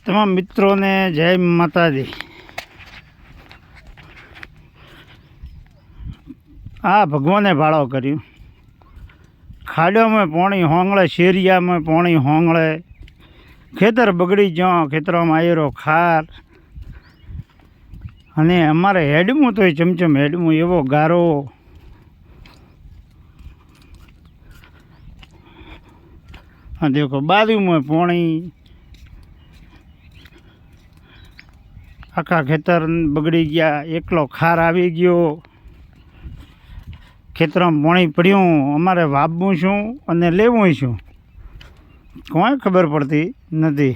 તમામ મિત્રોને જય માતાજી। આ ભગવાને ભાળો કર્યું। ખાડોમાં પાણી હોંગળે, શેરિયામાં પાણી હોંગળે, ખેતર બગડી ગયો, ખેતરોમાં આયરો ખાર, અને અમારે હેડમું તોય ચમચમ હેડમું એવો ગારો। હા દેખો બાજુમાં પાણી, આખા ખેતર બગડી ગયા, એકલો ખાર આવી ગયો, ખેતરમાં પાણી પડ્યું। અમારે વાવવું શું અને લેવું શું કોઈ ખબર પડતી નથી।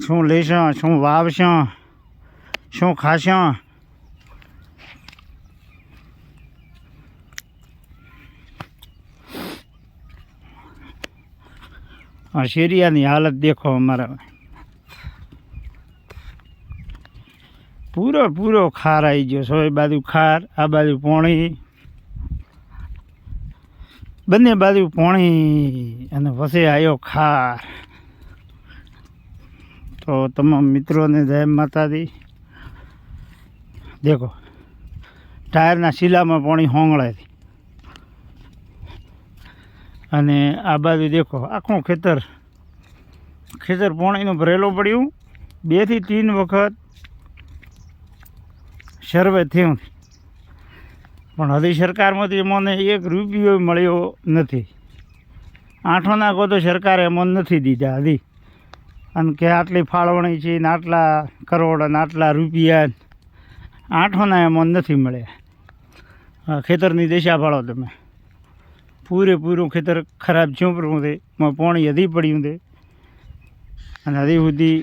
શું લેશું, શું વાવશું, શું ખાશું। આ શેરિયાની હાલત દેખો। અમારા પૂરો ખાર આવી ગયો। સો એ બાજુ ખાર, આ બાજુ પાણી, બંને બાજુ પાણી, અને પછી આવ્યો ખાર। તો તમામ મિત્રોને જય માતાજી। દેખો ટાયરના શીલામાં પાણી હોંગળે, અને આ બાજુ દેખો આખું ખેતર પાણીનું ભરેલું પડ્યું। 2 થી 3 વખત સર્વે થયું, પણ હજી સરકારમાંથી મને 1 રૂપિયો મળ્યો નથી। આઠોના ગો તો સરકારે અમને નથી દીધા હજી, અને કે આટલી ફાળવણી છે ને આટલા કરોડ અને આટલા રૂપિયા, આઠોના અમને નથી મળ્યા। ખેતરની દિશા ભાળો તમે। પૂરેપૂરું ખેતર ખરાબ થયું પડ્યું છે, એમાં પાણી હજી પડ્યું છે, અને હજી સુધી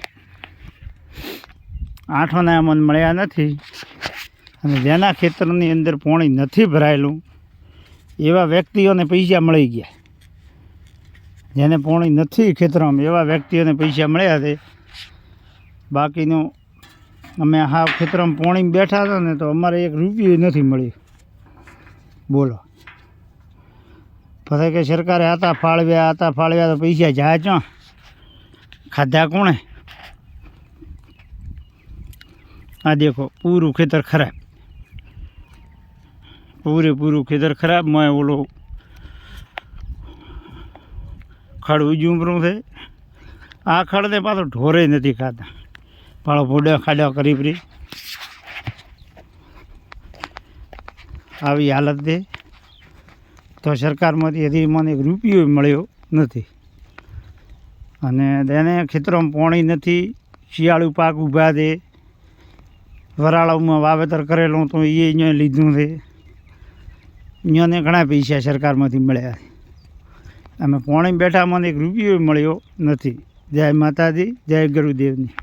આઠોના અમને મળ્યા નથી। અને જેના ખેતરની અંદર પાણી નથી ભરાયેલું એવા વ્યક્તિઓને પૈસા મળી ગયા। જેને પાણી નથી ખેતરમાં એવા વ્યક્તિઓને પૈસા મળ્યા છે। બાકીનું અમે હા ખેતરમાં પાણી બેઠા હતા ને તો અમારે 1 રૂપિયો નથી મળ્યો। બોલો, પછી કે સરકારે આતા ફાળવ્યા તો પૈસા જાય ચો, ખાધા કોણે? આ દેખો પૂરું ખેતર ખરાબ, પૂરેપૂરું ખેતર ખરાબ। મેં ઓલો ખડ ઉજુંબરું છે, આ ખડને પાછો ઢોરે નથી ખાતા, પાળો ભોડા ખાડા કરી પડી આવી હાલત છે। તો સરકારમાંથી હજી મને 1 રૂપિયો મળ્યો નથી, અને તેને ખેતરોમાં પાણી નથી। શિયાળુ પાક ઊભા છે, વરાળામાં વાવેતર કરેલું તો એ અહીંયા લીધું છે। અહીંયાને ઘણા પૈસા સરકારમાંથી મળ્યા છે, અમે પાણી બેઠા મને 1 રૂપિયો મળ્યો નથી। જય માતાજી, જય ગુરુદેવની।